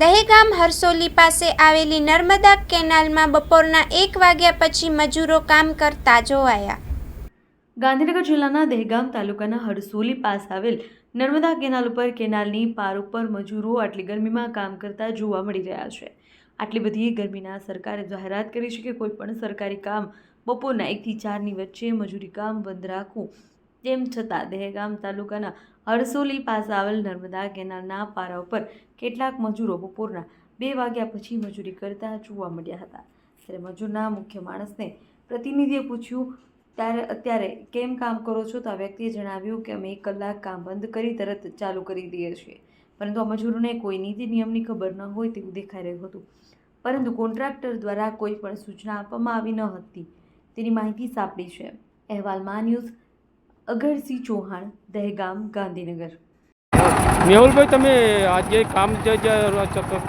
દહેગામ હરસોલી પાસે આવેલી નર્મદા કેનાલમાં બપોરના 1 વાગ્યા પછી મજૂરો કામ કરતા જોવાયા। ગાંધીનગર જિલ્લાના દહેગામ તાલુકાના હરસોલી પાસે આવેલ નર્મદા કેનાલ ઉપર કેનાલની પાર ઉપર મજૂરો આટલી ગરમીમાં કામ કરતા જોવા મળી રહ્યા છે। આટલી બધી ગરમીના સરકારે જાહેરાત કરી છે કે કોઈ પણ સરકારી કામ બપોરના 1 થી 4ની વચ્ચે મજૂરી કામ બંધ રાખવું। તેમ છતાં દહેગામ તાલુકાના હરસોલી પાસે આવેલ નર્મદા કેનાલના પારા ઉપર કેટલાક મજૂરો બપોરના 2 વાગ્યા પછી મજૂરી કરતા જોવા મળ્યા હતા। ત્યારે મજૂરના મુખ્ય માણસને પ્રતિનિધિએ પૂછ્યું ત્યારે અત્યારે કેમ કામ કરો છો, તો આ વ્યક્તિએ જણાવ્યું કે અમે 1 કલાક કામ બંધ કરી તરત ચાલુ કરી દઈએ છીએ, પરંતુ આ મજૂરોને કોઈ નીતિ નિયમની ખબર ન હોય તેવું દેખાઈ રહ્યું હતું, પરંતુ કોન્ટ્રાક્ટર દ્વારા કોઈ પણ સૂચના આપવામાં આવી ન હતી તેની માહિતી સાંપડી છે। અહેવાલ માં ન્યૂઝ અગરસિંહ ચૌહાણ, દહેગામ, ગાંધીનગર। મેહુલભાઈ, તમે આજે કામ જે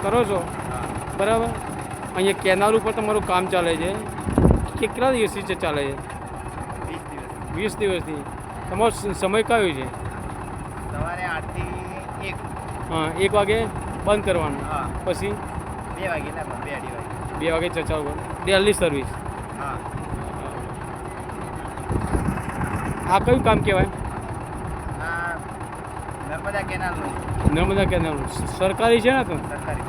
કરો છો બરાબર, અહીંયા કેનાલ ઉપર તમારું કામ ચાલે છે, કેટલા દિવસથી ચાલે છે? 20 દિવસથી। તમારો સમય કયો છે? સવારે 8 થી 1। હા, 1 વાગે બંધ કરવાનું, પછી 2 વાગે ના, 2 વાગે 2 વાગે ચાલુ કરવાનું, ડેલી સર્વિસ। હા, આ કયું કામ કહેવાય? આ નર્મદા કેનાલનું નર્મદા કેનાલનું સરકારી છે ને? તો સરકારી